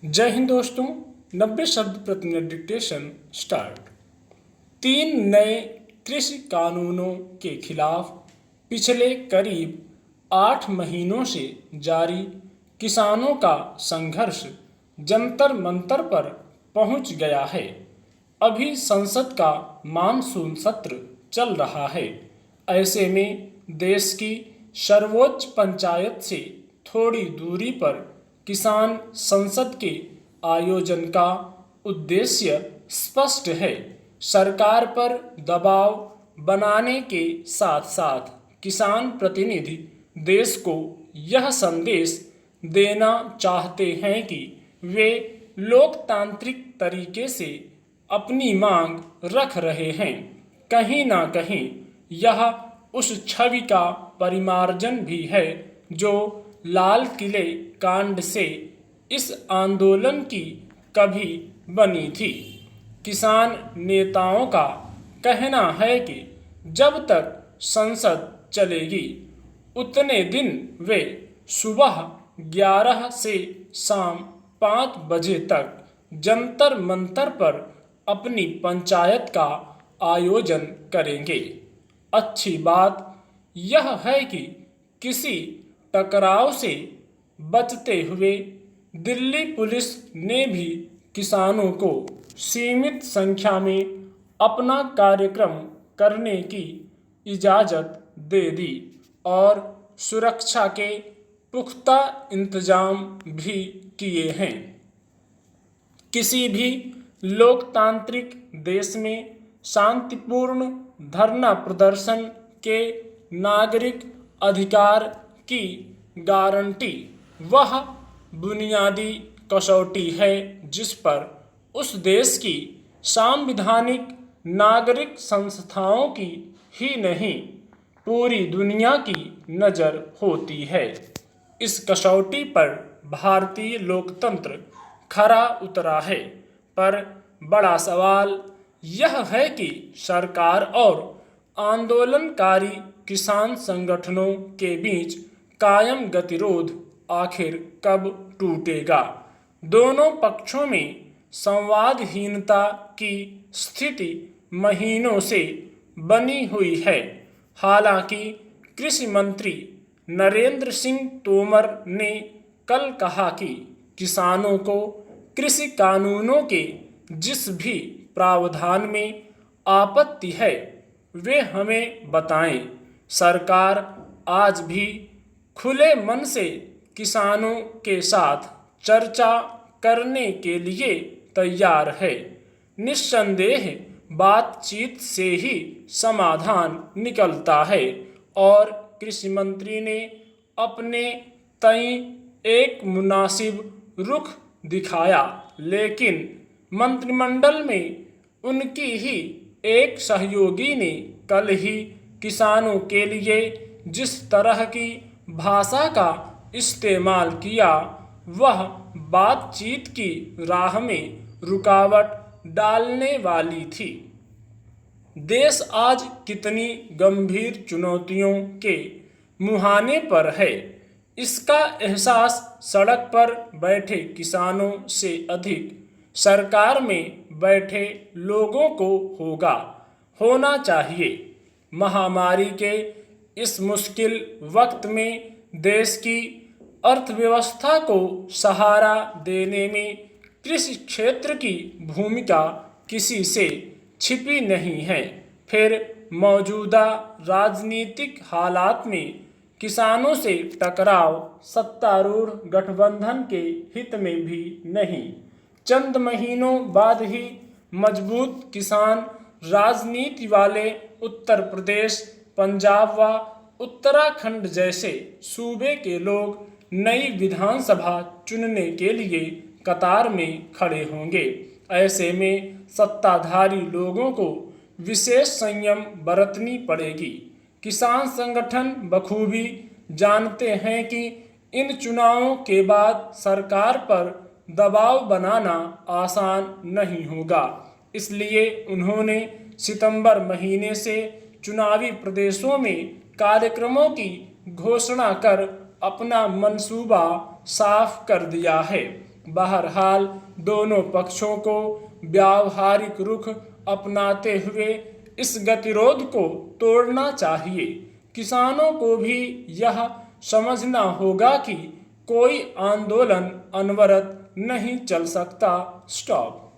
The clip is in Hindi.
जय हिंद दोस्तों। 90 शब्द प्रति मिनट डिक्टेशन स्टार्ट। 3 नए कृषि कानूनों के खिलाफ पिछले करीब 8 महीनों से जारी किसानों का संघर्ष जंतर मंतर पर पहुंच गया है। अभी संसद का मानसून सत्र चल रहा है। ऐसे में देश की सर्वोच्च पंचायत से थोड़ी दूरी पर किसान संसद के आयोजन का उद्देश्य स्पष्ट है। सरकार पर दबाव बनाने के साथ साथ किसान प्रतिनिधि देश को यह संदेश देना चाहते हैं कि वे लोकतांत्रिक तरीके से अपनी मांग रख रहे हैं। कहीं ना कहीं यह उस छवि का परिमार्जन भी है जो लाल किले कांड से इस आंदोलन की कभी बनी थी। किसान नेताओं का कहना है कि जब तक संसद चलेगी उतने दिन वे सुबह 11 से शाम 5 बजे तक जंतर मंतर पर अपनी पंचायत का आयोजन करेंगे। अच्छी बात यह है कि किसी टकराव से बचते हुए दिल्ली पुलिस ने भी किसानों को सीमित संख्या में अपना कार्यक्रम करने की इजाज़त दे दी और सुरक्षा के पुख्ता इंतजाम भी किए हैं। किसी भी लोकतांत्रिक देश में शांतिपूर्ण धरना प्रदर्शन के नागरिक अधिकार की गारंटी वह बुनियादी कसौटी है जिस पर उस देश की संवैधानिक नागरिक संस्थाओं की ही नहीं पूरी दुनिया की नज़र होती है। इस कसौटी पर भारतीय लोकतंत्र खरा उतरा है, पर बड़ा सवाल यह है कि सरकार और आंदोलनकारी किसान संगठनों के बीच कायम गतिरोध आखिर कब टूटेगा। दोनों पक्षों में संवादहीनता की स्थिति महीनों से बनी हुई है। हालांकि कृषि मंत्री नरेंद्र सिंह तोमर ने कल कहा कि किसानों को कृषि कानूनों के जिस भी प्रावधान में आपत्ति है वे हमें बताएं। सरकार आज भी खुले मन से किसानों के साथ चर्चा करने के लिए तैयार है। निस्संदेह बातचीत से ही समाधान निकलता है और कृषि मंत्री ने अपने तय एक मुनासिब रुख दिखाया, लेकिन मंत्रिमंडल में उनकी ही एक सहयोगी ने कल ही किसानों के लिए जिस तरह की भाषा का इस्तेमाल किया वह बातचीत की राह में रुकावट डालने वाली थी। देश आज कितनी गंभीर चुनौतियों के मुहाने पर है, इसका एहसास सड़क पर बैठे किसानों से अधिक सरकार में बैठे लोगों को होना चाहिए। महामारी के इस मुश्किल वक्त में देश की अर्थव्यवस्था को सहारा देने में कृषि क्षेत्र की भूमिका किसी से छिपी नहीं है। फिर मौजूदा राजनीतिक हालात में किसानों से टकराव सत्तारूढ़ गठबंधन के हित में भी नहीं। चंद महीनों बाद ही मजबूत किसान राजनीति वाले उत्तर प्रदेश, पंजाब व उत्तराखंड जैसे सूबे के लोग नई विधानसभा चुनने के लिए कतार में खड़े होंगे। ऐसे में सत्ताधारी लोगों को विशेष संयम बरतनी पड़ेगी। किसान संगठन बखूबी जानते हैं कि इन चुनावों के बाद सरकार पर दबाव बनाना आसान नहीं होगा। इसलिए उन्होंने सितंबर महीने से चुनावी प्रदेशों में कार्यक्रमों की घोषणा कर अपना मंसूबा साफ कर दिया है। बहरहाल दोनों पक्षों को व्यावहारिक रुख अपनाते हुए इस गतिरोध को तोड़ना चाहिए। किसानों को भी यह समझना होगा कि कोई आंदोलन अनवरत नहीं चल सकता। स्टॉप।